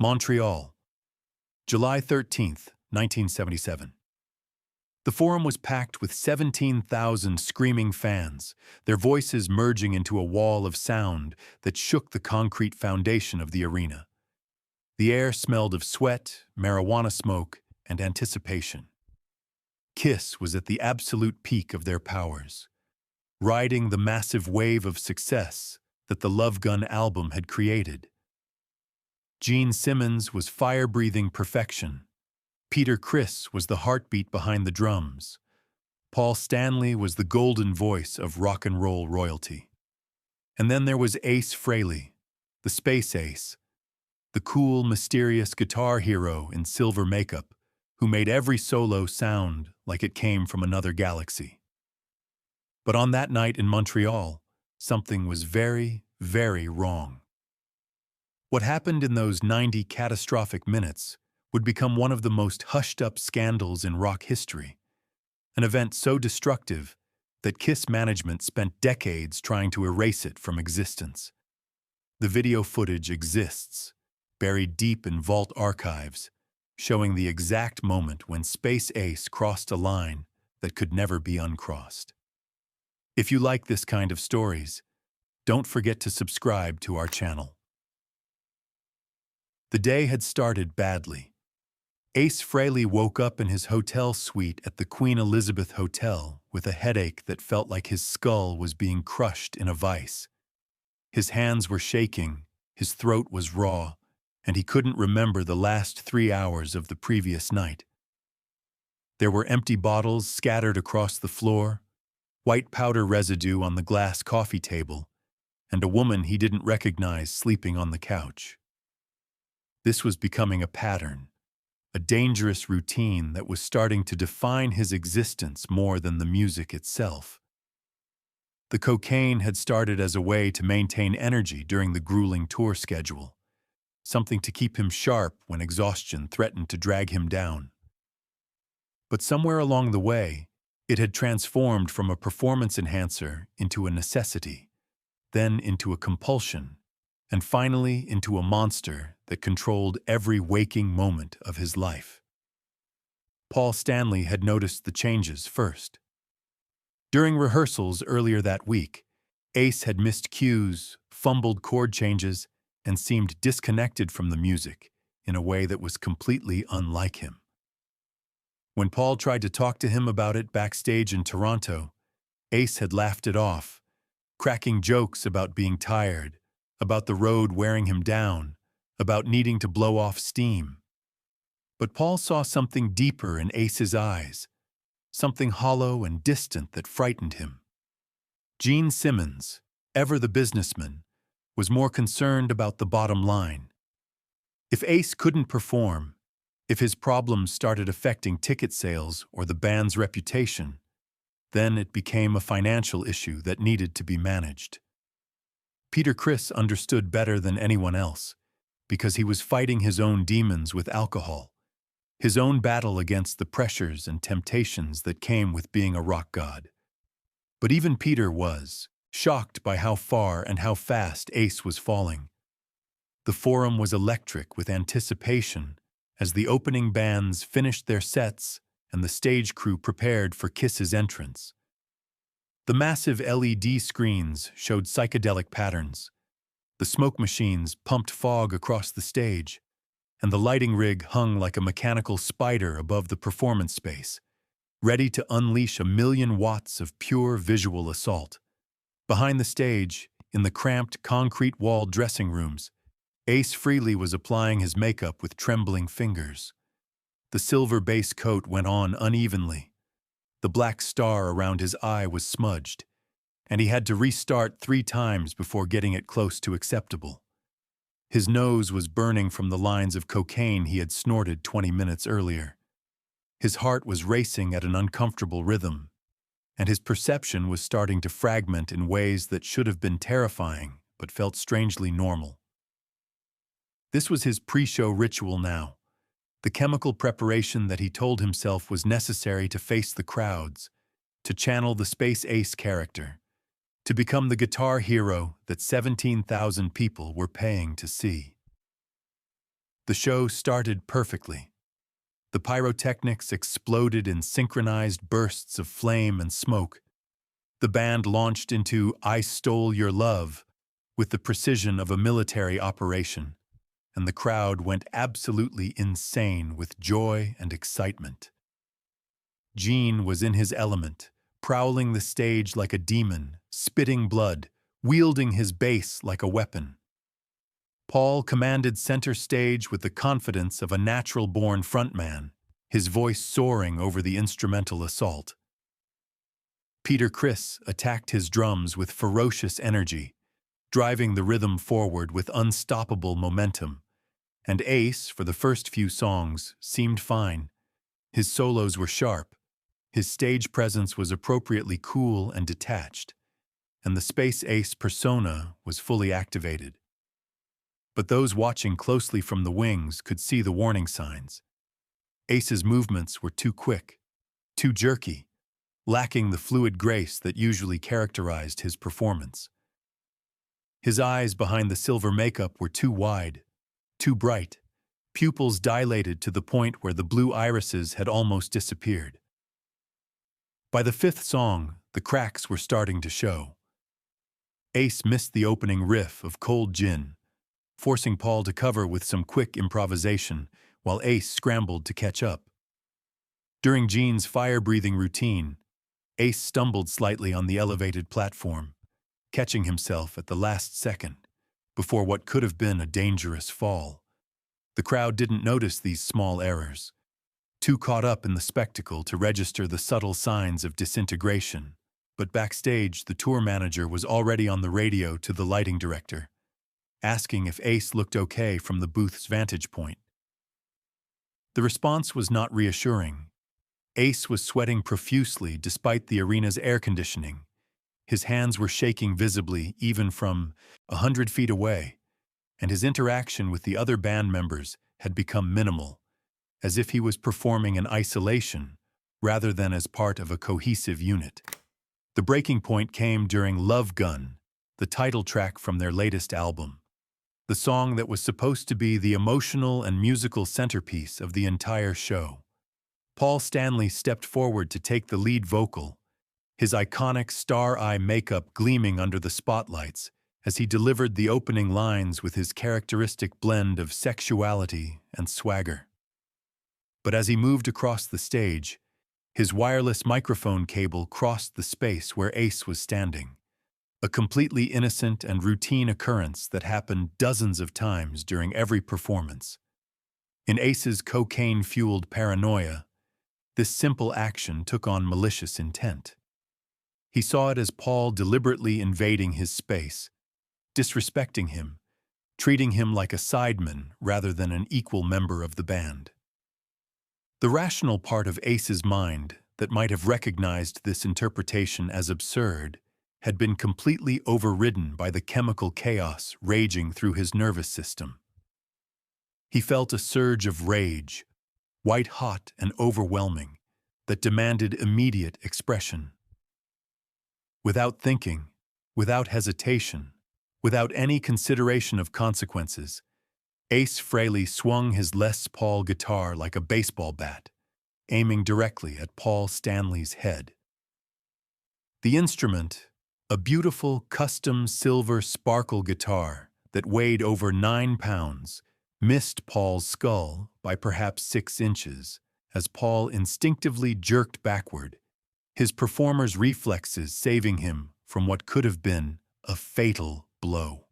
Montreal, July 13th, 1977. The Forum was packed with 17,000 screaming fans, their voices merging into a wall of sound that shook the concrete foundation of the arena. The air smelled of sweat, marijuana smoke, and anticipation. Kiss was at the absolute peak of their powers, riding the massive wave of success that the Love Gun album had created. Gene Simmons was fire-breathing perfection. Peter Criss was the heartbeat behind the drums. Paul Stanley was the golden voice of rock and roll royalty. And then there was Ace Frehley, the space ace, the cool, mysterious guitar hero in silver makeup, who made every solo sound like it came from another galaxy. But on that night in Montreal, something was very, very wrong. What happened in those 90 catastrophic minutes would become one of the most hushed-up scandals in rock history, an event so destructive that Kiss management spent decades trying to erase it from existence. The video footage exists, buried deep in vault archives, showing the exact moment when Space Ace crossed a line that could never be uncrossed. If you like this kind of stories, don't forget to subscribe to our channel. The day had started badly. Ace Frehley woke up in his hotel suite at the Queen Elizabeth Hotel with a headache that felt like his skull was being crushed in a vice. His hands were shaking, his throat was raw, and he couldn't remember the last 3 hours of the previous night. There were empty bottles scattered across the floor, white powder residue on the glass coffee table, and a woman he didn't recognize sleeping on the couch. This was becoming a pattern, a dangerous routine that was starting to define his existence more than the music itself. The cocaine had started as a way to maintain energy during the grueling tour schedule, something to keep him sharp when exhaustion threatened to drag him down. But somewhere along the way, it had transformed from a performance enhancer into a necessity, then into a compulsion, and finally into a monster that controlled every waking moment of his life. Paul Stanley had noticed the changes first. During rehearsals earlier that week, Ace had missed cues, fumbled chord changes, and seemed disconnected from the music in a way that was completely unlike him. When Paul tried to talk to him about it backstage in Toronto, Ace had laughed it off, cracking jokes about being tired, about the road wearing him down, about needing to blow off steam. But Paul saw something deeper in Ace's eyes, something hollow and distant that frightened him. Gene Simmons, ever the businessman, was more concerned about the bottom line. If Ace couldn't perform, if his problems started affecting ticket sales or the band's reputation, then it became a financial issue that needed to be managed. Peter Criss understood better than anyone else, because he was fighting his own demons with alcohol, his own battle against the pressures and temptations that came with being a rock god. But even Peter was shocked by how far and how fast Ace was falling. The Forum was electric with anticipation as the opening bands finished their sets and the stage crew prepared for Kiss's entrance. The massive LED screens showed psychedelic patterns. The smoke machines pumped fog across the stage, and the lighting rig hung like a mechanical spider above the performance space, ready to unleash 1,000,000 watts of pure visual assault. Behind the stage, in the cramped, concrete-walled dressing rooms, Ace Frehley was applying his makeup with trembling fingers. The silver base coat went on unevenly. The black star around his eye was smudged, and he had to restart 3 times before getting it close to acceptable. His nose was burning from the lines of cocaine he had snorted 20 minutes earlier. His heart was racing at an uncomfortable rhythm, and his perception was starting to fragment in ways that should have been terrifying but felt strangely normal. This was his pre-show ritual now, the chemical preparation that he told himself was necessary to face the crowds, to channel the Space Ace character, to become the guitar hero that 17,000 people were paying to see. The show started perfectly. The pyrotechnics exploded in synchronized bursts of flame and smoke. The band launched into "I Stole Your Love" with the precision of a military operation, and the crowd went absolutely insane with joy and excitement. Gene was in his element, prowling the stage like a demon, spitting blood, wielding his bass like a weapon. Paul commanded center stage with the confidence of a natural-born frontman, his voice soaring over the instrumental assault. Peter Criss attacked his drums with ferocious energy, driving the rhythm forward with unstoppable momentum, and Ace, for the first few songs, seemed fine. His solos were sharp, his stage presence was appropriately cool and detached, and the Space Ace persona was fully activated. But those watching closely from the wings could see the warning signs. Ace's movements were too quick, too jerky, lacking the fluid grace that usually characterized his performance. His eyes behind the silver makeup were too wide, too bright, pupils dilated to the point where the blue irises had almost disappeared. By the fifth song, the cracks were starting to show. Ace missed the opening riff of Cold Gin, forcing Paul to cover with some quick improvisation, while Ace scrambled to catch up. During Gene's fire-breathing routine, Ace stumbled slightly on the elevated platform, catching himself at the last second, before what could have been a dangerous fall. The crowd didn't notice these small errors, too caught up in the spectacle to register the subtle signs of disintegration. But backstage, the tour manager was already on the radio to the lighting director, asking if Ace looked okay from the booth's vantage point. The response was not reassuring. Ace was sweating profusely despite the arena's air conditioning. His hands were shaking visibly even from 100 feet away, and his interaction with the other band members had become minimal, as if he was performing in isolation rather than as part of a cohesive unit. The breaking point came during Love Gun, the title track from their latest album, the song that was supposed to be the emotional and musical centerpiece of the entire show. Paul Stanley stepped forward to take the lead vocal, his iconic star-eye makeup gleaming under the spotlights as he delivered the opening lines with his characteristic blend of sexuality and swagger. But as he moved across the stage, his wireless microphone cable crossed the space where Ace was standing, a completely innocent and routine occurrence that happened dozens of times during every performance. In Ace's cocaine-fueled paranoia, this simple action took on malicious intent. He saw it as Paul deliberately invading his space, disrespecting him, treating him like a sideman rather than an equal member of the band. The rational part of Ace's mind that might have recognized this interpretation as absurd had been completely overridden by the chemical chaos raging through his nervous system. He felt a surge of rage, white-hot and overwhelming, that demanded immediate expression. Without thinking, without hesitation, without any consideration of consequences, Ace Frehley swung his Les Paul guitar like a baseball bat, aiming directly at Paul Stanley's head. The instrument, a beautiful custom silver sparkle guitar that weighed over 9 pounds, missed Paul's skull by perhaps 6 inches as Paul instinctively jerked backward, his performer's reflexes saving him from what could have been a fatal blow.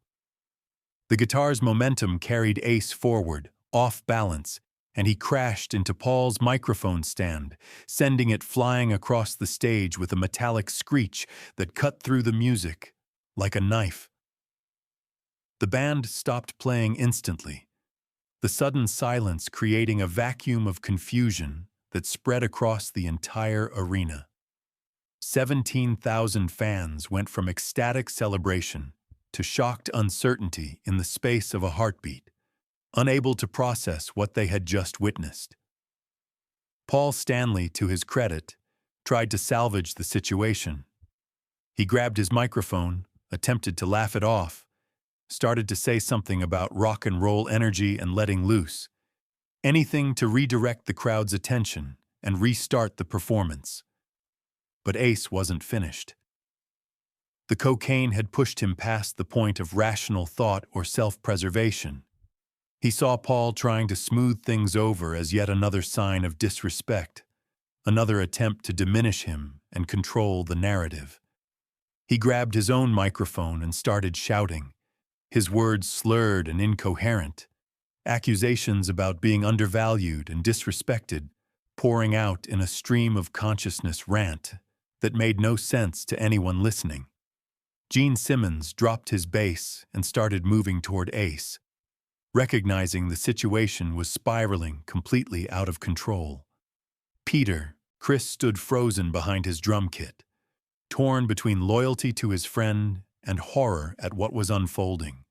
The guitar's momentum carried Ace forward, off balance, and he crashed into Paul's microphone stand, sending it flying across the stage with a metallic screech that cut through the music like a knife. The band stopped playing instantly, the sudden silence creating a vacuum of confusion that spread across the entire arena. 17,000 fans went from ecstatic celebration to shocked uncertainty in the space of a heartbeat, unable to process what they had just witnessed. Paul Stanley, to his credit, tried to salvage the situation. He grabbed his microphone, attempted to laugh it off, started to say something about rock and roll energy and letting loose. Anything to redirect the crowd's attention and restart the performance. But Ace wasn't finished. The cocaine had pushed him past the point of rational thought or self-preservation. He saw Paul trying to smooth things over as yet another sign of disrespect, another attempt to diminish him and control the narrative. He grabbed his own microphone and started shouting, his words slurred and incoherent, accusations about being undervalued and disrespected, pouring out in a stream of consciousness rant that made no sense to anyone listening. Gene Simmons dropped his bass and started moving toward Ace, recognizing the situation was spiraling completely out of control. Chris stood frozen behind his drum kit, torn between loyalty to his friend and horror at what was unfolding.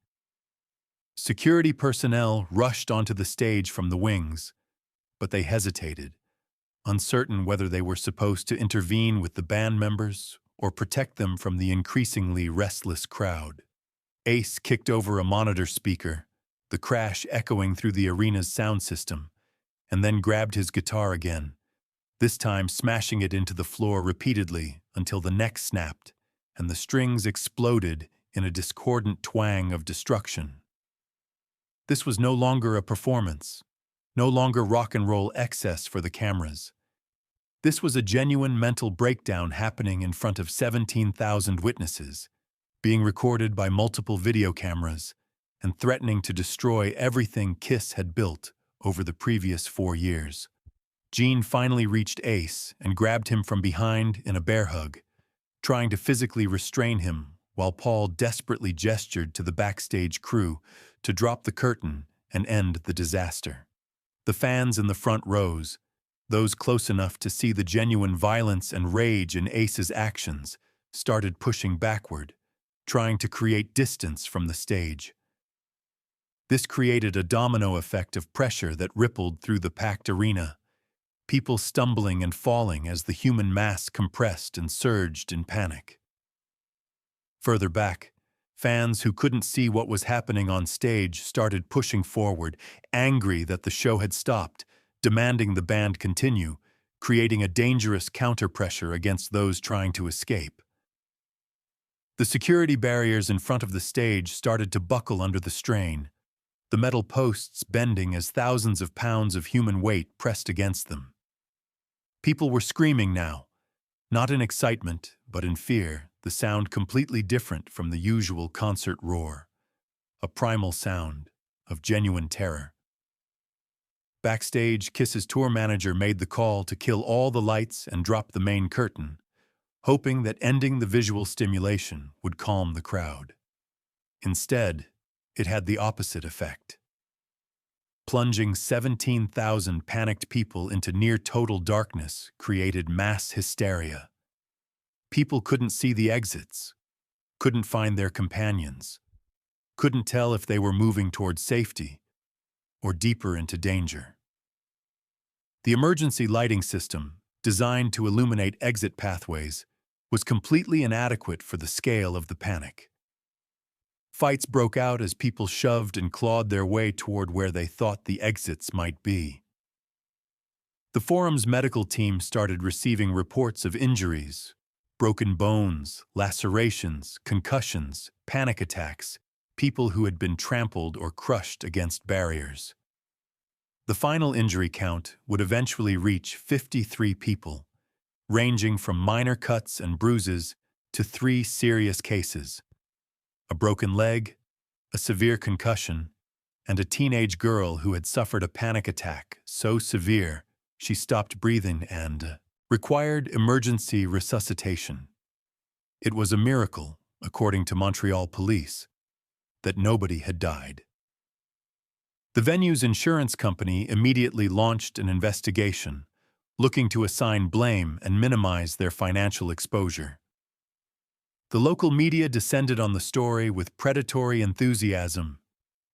Security personnel rushed onto the stage from the wings, but they hesitated, uncertain whether they were supposed to intervene with the band members or protect them from the increasingly restless crowd. Ace kicked over a monitor speaker, the crash echoing through the arena's sound system, and then grabbed his guitar again, this time smashing it into the floor repeatedly until the neck snapped and the strings exploded in a discordant twang of destruction. This was no longer a performance, no longer rock and roll excess for the cameras. This was a genuine mental breakdown happening in front of 17,000 witnesses, being recorded by multiple video cameras and threatening to destroy everything Kiss had built over the previous 4 years. Gene finally reached Ace and grabbed him from behind in a bear hug, trying to physically restrain him while Paul desperately gestured to the backstage crew to drop the curtain and end the disaster. The fans in the front rows, those close enough to see the genuine violence and rage in Ace's actions, started pushing backward, trying to create distance from the stage. This created a domino effect of pressure that rippled through the packed arena, people stumbling and falling as the human mass compressed and surged in panic. Further back, fans who couldn't see what was happening on stage started pushing forward, angry that the show had stopped, demanding the band continue, creating a dangerous counterpressure against those trying to escape. The security barriers in front of the stage started to buckle under the strain, the metal posts bending as thousands of pounds of human weight pressed against them. People were screaming now, not in excitement, but in fear, the sound completely different from the usual concert roar, a primal sound of genuine terror. Backstage, Kiss's tour manager made the call to kill all the lights and drop the main curtain, hoping that ending the visual stimulation would calm the crowd. Instead, it had the opposite effect. Plunging 17,000 panicked people into near-total darkness created mass hysteria. People couldn't see the exits, couldn't find their companions, couldn't tell if they were moving towards safety or deeper into danger. The emergency lighting system, designed to illuminate exit pathways, was completely inadequate for the scale of the panic. Fights broke out as people shoved and clawed their way toward where they thought the exits might be. The Forum's medical team started receiving reports of injuries, broken bones, lacerations, concussions, panic attacks, people who had been trampled or crushed against barriers. The final injury count would eventually reach 53 people, ranging from minor cuts and bruises to 3 serious cases: a broken leg, a severe concussion, and a teenage girl who had suffered a panic attack so severe she stopped breathing and required emergency resuscitation. It was a miracle, according to Montreal police, that nobody had died. The venue's insurance company immediately launched an investigation, looking to assign blame and minimize their financial exposure. The local media descended on the story with predatory enthusiasm,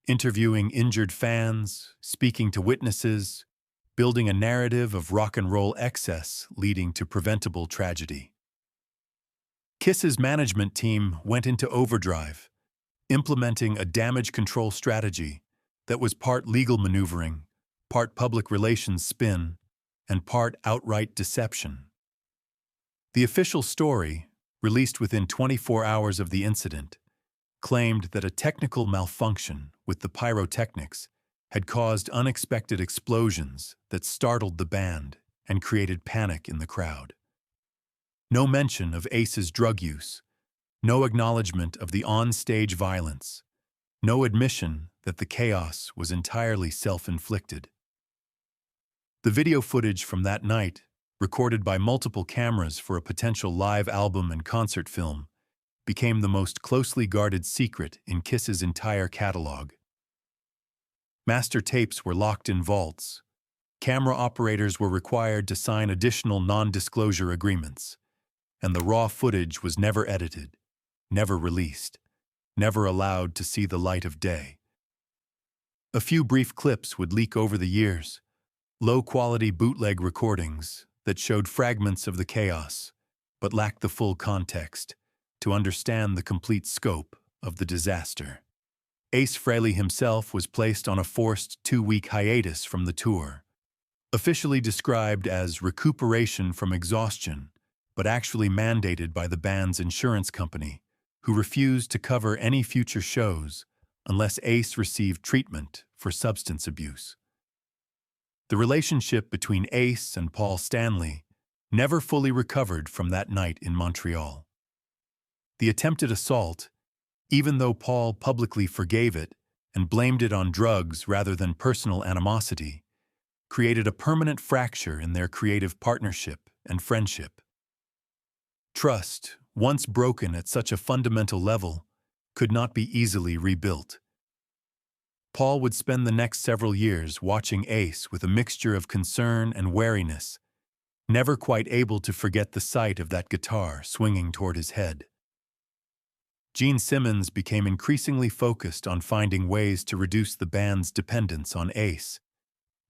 interviewing injured fans, speaking to witnesses, building a narrative of rock and roll excess leading to preventable tragedy. Kiss's management team went into overdrive, implementing a damage control strategy that was part legal maneuvering, part public relations spin, and part outright deception. The official story, released within 24 hours of the incident, claimed that a technical malfunction with the pyrotechnics had caused unexpected explosions that startled the band and created panic in the crowd. No mention of Ace's drug use, no acknowledgement of the on-stage violence, no admission that the chaos was entirely self-inflicted. The video footage from that night, recorded by multiple cameras for a potential live album and concert film, became the most closely guarded secret in Kiss's entire catalog. Master tapes were locked in vaults. Camera operators were required to sign additional non-disclosure agreements, and the raw footage was never edited, never released, never allowed to see the light of day. A few brief clips would leak over the years, low-quality bootleg recordings that showed fragments of the chaos, but lacked the full context to understand the complete scope of the disaster. Ace Frehley himself was placed on a forced 2-week hiatus from the tour, officially described as recuperation from exhaustion, but actually mandated by the band's insurance company, who refused to cover any future shows unless Ace received treatment for substance abuse. The relationship between Ace and Paul Stanley never fully recovered from that night in Montreal. The attempted assault, even though Paul publicly forgave it and blamed it on drugs rather than personal animosity, created a permanent fracture in their creative partnership and friendship. Trust, once broken at such a fundamental level, could not be easily rebuilt. Paul would spend the next several years watching Ace with a mixture of concern and wariness, never quite able to forget the sight of that guitar swinging toward his head. Gene Simmons became increasingly focused on finding ways to reduce the band's dependence on Ace,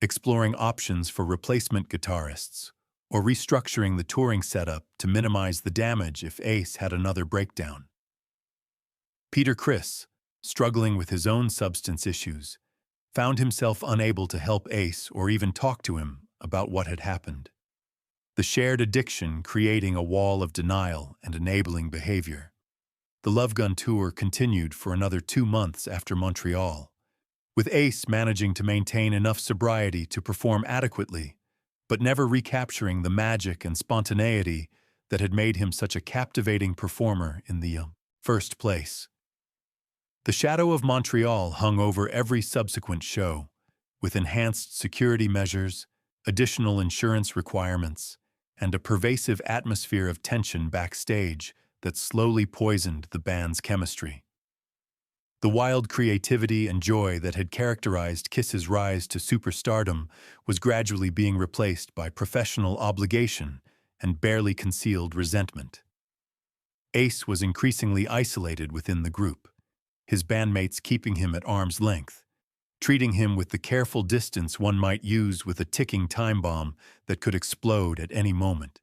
exploring options for replacement guitarists, or restructuring the touring setup to minimize the damage if Ace had another breakdown. Peter Criss, struggling with his own substance issues, found himself unable to help Ace or even talk to him about what had happened, the shared addiction creating a wall of denial and enabling behavior. The Love Gun tour continued for another 2 months after Montreal, with Ace managing to maintain enough sobriety to perform adequately, but never recapturing the magic and spontaneity that had made him such a captivating performer in the first place. The shadow of Montreal hung over every subsequent show, with enhanced security measures, additional insurance requirements, and a pervasive atmosphere of tension backstage that slowly poisoned the band's chemistry. The wild creativity and joy that had characterized Kiss's rise to superstardom was gradually being replaced by professional obligation and barely concealed resentment. Ace was increasingly isolated within the group, his bandmates keeping him at arm's length, treating him with the careful distance one might use with a ticking time bomb that could explode at any moment.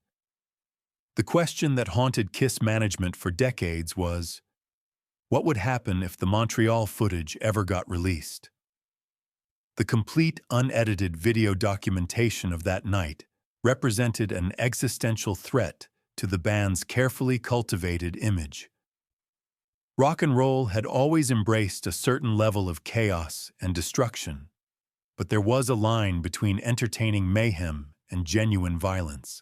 The question that haunted Kiss management for decades was, what would happen if the Montreal footage ever got released? The complete, unedited video documentation of that night represented an existential threat to the band's carefully cultivated image. Rock and roll had always embraced a certain level of chaos and destruction, but there was a line between entertaining mayhem and genuine violence,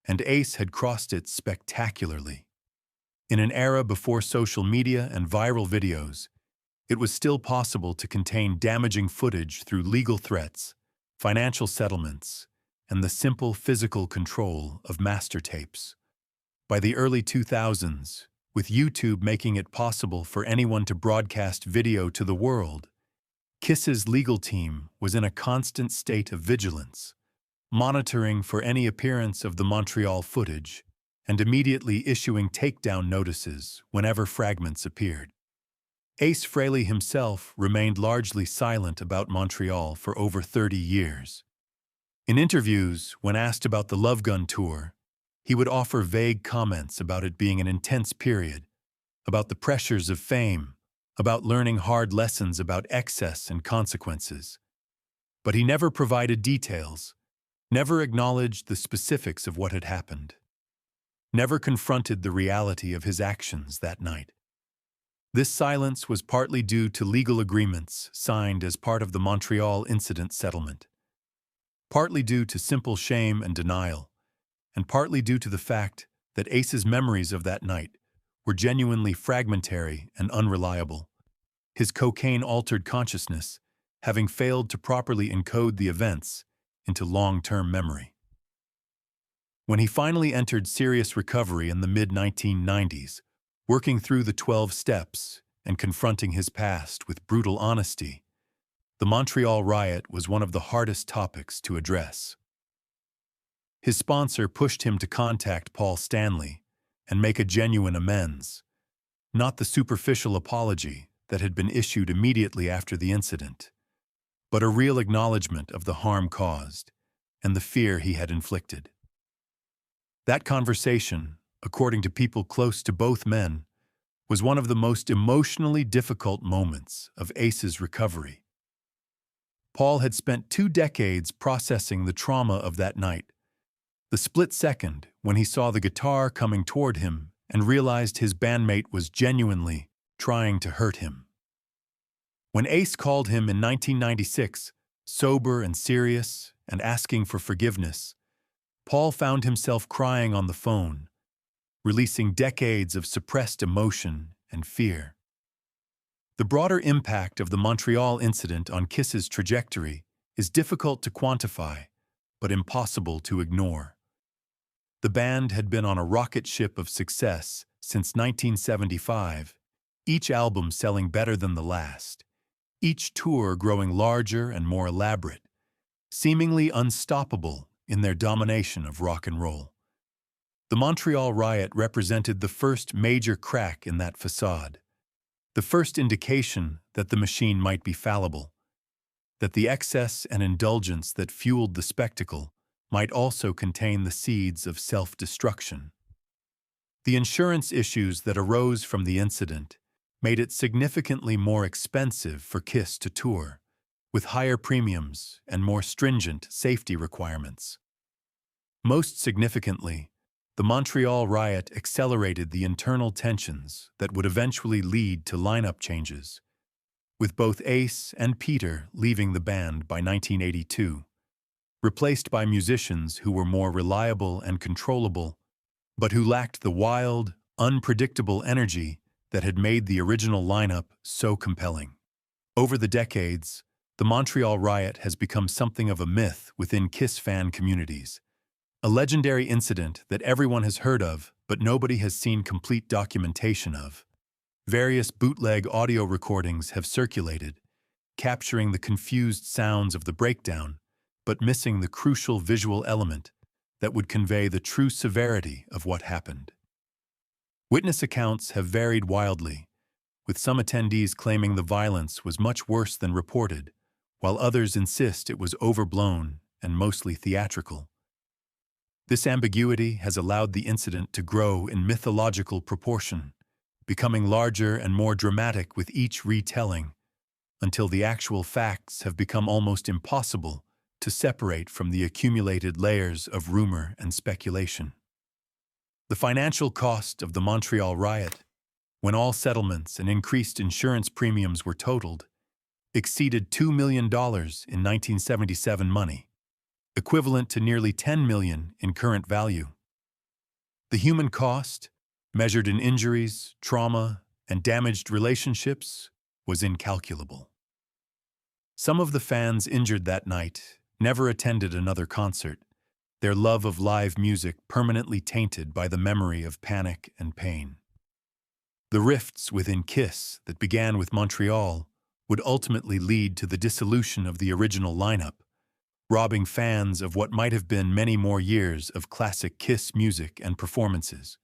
and Ace had crossed it spectacularly. In an era before social media and viral videos, it was still possible to contain damaging footage through legal threats, financial settlements, and the simple physical control of master tapes. By the early 2000s, with YouTube making it possible for anyone to broadcast video to the world, Kiss's legal team was in a constant state of vigilance, monitoring for any appearance of the Montreal footage and immediately issuing takedown notices whenever fragments appeared. Ace Frehley himself remained largely silent about Montreal for over 30 years. In interviews, when asked about the Love Gun tour, he would offer vague comments about it being an intense period, about the pressures of fame, about learning hard lessons about excess and consequences. But he never provided details, never acknowledged the specifics of what had happened, never confronted the reality of his actions that night. This silence was partly due to legal agreements signed as part of the Montreal incident settlement, partly due to simple shame and denial, and partly due to the fact that Ace's memories of that night were genuinely fragmentary and unreliable, his cocaine-altered consciousness having failed to properly encode the events into long-term memory. When he finally entered serious recovery in the mid-1990s, working through the 12 steps and confronting his past with brutal honesty, the Montreal riot was one of the hardest topics to address. His sponsor pushed him to contact Paul Stanley and make a genuine amends, not the superficial apology that had been issued immediately after the incident, but a real acknowledgement of the harm caused and the fear he had inflicted. That conversation, according to people close to both men, was one of the most emotionally difficult moments of Ace's recovery. Paul had spent 2 decades processing the trauma of that night, the split second when he saw the guitar coming toward him and realized his bandmate was genuinely trying to hurt him. When Ace called him in 1996, sober and serious and asking for forgiveness, Paul found himself crying on the phone, releasing decades of suppressed emotion and fear. The broader impact of the Montreal incident on Kiss's trajectory is difficult to quantify, but impossible to ignore. The band had been on a rocket ship of success since 1975, each album selling better than the last, each tour growing larger and more elaborate, seemingly unstoppable in their domination of rock and roll. The Montreal riot represented the first major crack in that facade, the first indication that the machine might be fallible, that the excess and indulgence that fueled the spectacle might also contain the seeds of self-destruction. The insurance issues that arose from the incident made it significantly more expensive for Kiss to tour, with higher premiums and more stringent safety requirements. Most significantly, the Montreal riot accelerated the internal tensions that would eventually lead to lineup changes, with both Ace and Peter leaving the band by 1982, replaced by musicians who were more reliable and controllable, but who lacked the wild, unpredictable energy that had made the original lineup so compelling. Over the decades, the Montreal riot has become something of a myth within Kiss fan communities, a legendary incident that everyone has heard of but nobody has seen complete documentation of. Various bootleg audio recordings have circulated, capturing the confused sounds of the breakdown, but missing the crucial visual element that would convey the true severity of what happened. Witness accounts have varied wildly, with some attendees claiming the violence was much worse than reported, while others insist it was overblown and mostly theatrical. This ambiguity has allowed the incident to grow in mythological proportion, becoming larger and more dramatic with each retelling, until the actual facts have become almost impossible to separate from the accumulated layers of rumor and speculation. The financial cost of the Montreal riot, when all settlements and increased insurance premiums were totaled, exceeded $2 million in 1977 money, equivalent to nearly $10 million in current value. The human cost, measured in injuries, trauma, and damaged relationships, was incalculable. Some of the fans injured that night never attended another concert, their love of live music permanently tainted by the memory of panic and pain. The rifts within Kiss that began with Montreal would ultimately lead to the dissolution of the original lineup, robbing fans of what might have been many more years of classic Kiss music and performances.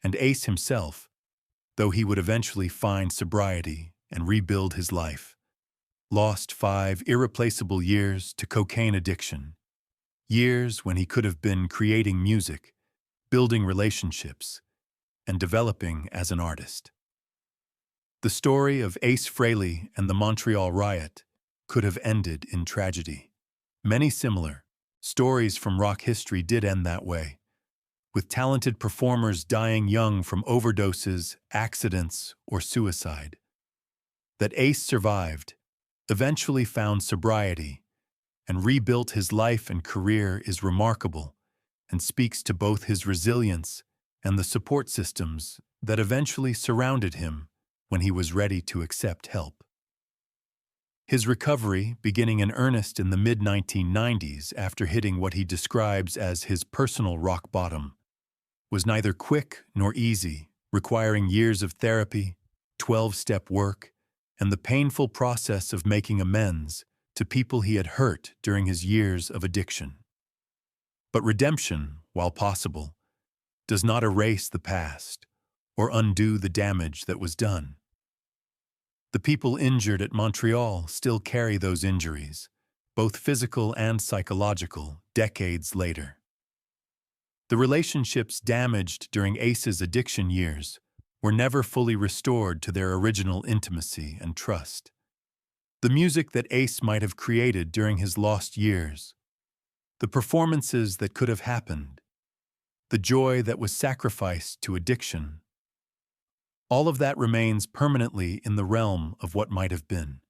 And Ace himself, though he would eventually find sobriety and rebuild his life, lost 5 irreplaceable years to cocaine addiction, years when he could have been creating music, building relationships, and developing as an artist. The story of Ace Frehley and the Montreal riot could have ended in tragedy. Many similar stories from rock history did end that way, with talented performers dying young from overdoses, accidents, or suicide. That Ace survived, eventually found sobriety, and rebuilt his life and career is remarkable and speaks to both his resilience and the support systems that eventually surrounded him when he was ready to accept help. His recovery, beginning in earnest in the mid-1990s after hitting what he describes as his personal rock bottom, was neither quick nor easy, requiring years of therapy, 12-step work, and the painful process of making amends to people he had hurt during his years of addiction. But redemption, while possible, does not erase the past or undo the damage that was done. The people injured at Montreal still carry those injuries, both physical and psychological, decades later. The relationships damaged during Ace's addiction years were never fully restored to their original intimacy and trust. The music that Ace might have created during his lost years, the performances that could have happened, the joy that was sacrificed to addiction, all of that remains permanently in the realm of what might have been.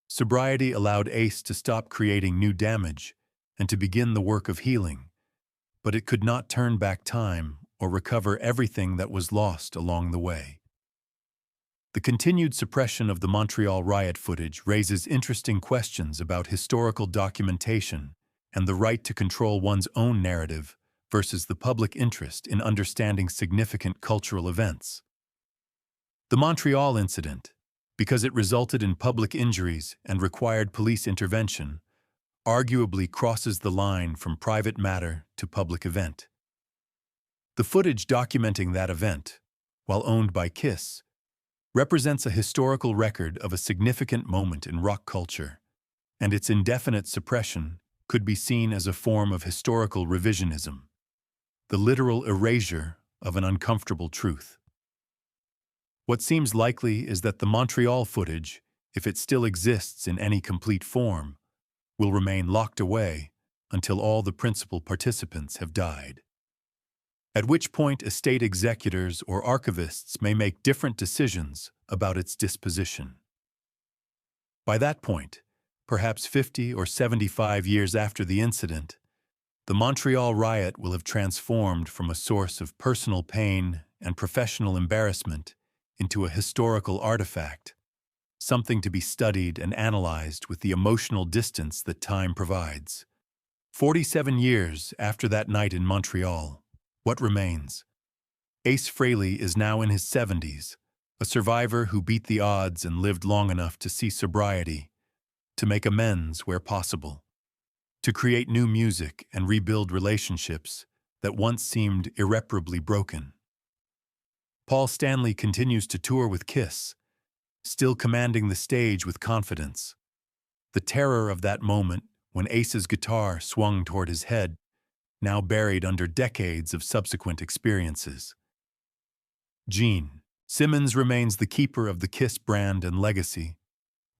Sobriety allowed Ace to stop creating new damage and to begin the work of healing, but it could not turn back time or recover everything that was lost along the way. The continued suppression of the Montreal riot footage raises interesting questions about historical documentation and the right to control one's own narrative versus the public interest in understanding significant cultural events. The Montreal incident, because it resulted in public injuries and required police intervention, arguably crosses the line from private matter to public event. The footage documenting that event, while owned by KISS, represents a historical record of a significant moment in rock culture, and its indefinite suppression could be seen as a form of historical revisionism, the literal erasure of an uncomfortable truth. What seems likely is that the Montreal footage, if it still exists in any complete form, will remain locked away until all the principal participants have died. At which point estate executors or archivists may make different decisions about its disposition. By that point, perhaps 50 or 75 years after the incident, the Montreal riot will have transformed from a source of personal pain and professional embarrassment into a historical artifact, something to be studied and analyzed with the emotional distance that time provides. 47 years after that night in Montreal, what remains? Ace Frehley is now in his 70s, a survivor who beat the odds and lived long enough to see sobriety, to make amends where possible, to create new music and rebuild relationships that once seemed irreparably broken. Paul Stanley continues to tour with KISS, still commanding the stage with confidence. The terror of that moment when Ace's guitar swung toward his head, now buried under decades of subsequent experiences. Gene Simmons remains the keeper of the KISS brand and legacy,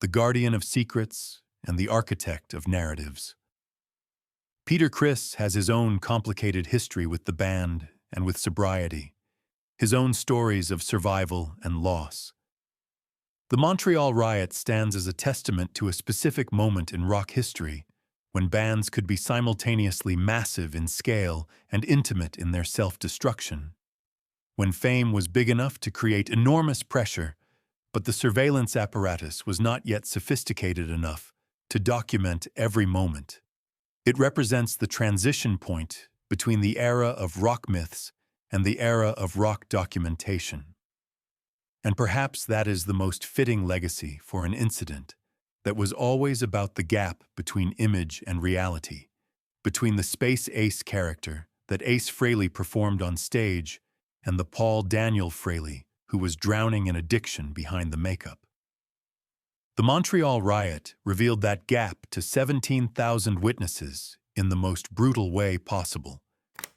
the guardian of secrets and the architect of narratives. Peter Criss has his own complicated history with the band and with sobriety, his own stories of survival and loss. The Montreal riot stands as a testament to a specific moment in rock history when bands could be simultaneously massive in scale and intimate in their self-destruction. When fame was big enough to create enormous pressure, but the surveillance apparatus was not yet sophisticated enough to document every moment. It represents the transition point between the era of rock myths and the era of rock documentation. And perhaps that is the most fitting legacy for an incident that was always about the gap between image and reality, between the Space Ace character that Ace Frehley performed on stage and the Paul Daniel Frehley who was drowning in addiction behind the makeup. The Montreal riot revealed that gap to 17,000 witnesses in the most brutal way possible,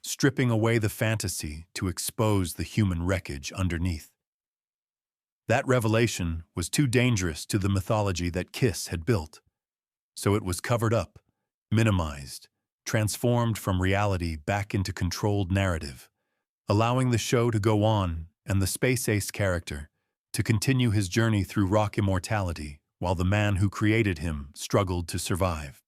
stripping away the fantasy to expose the human wreckage underneath. That revelation was too dangerous to the mythology that Kiss had built. So it was covered up, minimized, transformed from reality back into controlled narrative, allowing the show to go on and the Space Ace character to continue his journey through rock immortality while the man who created him struggled to survive.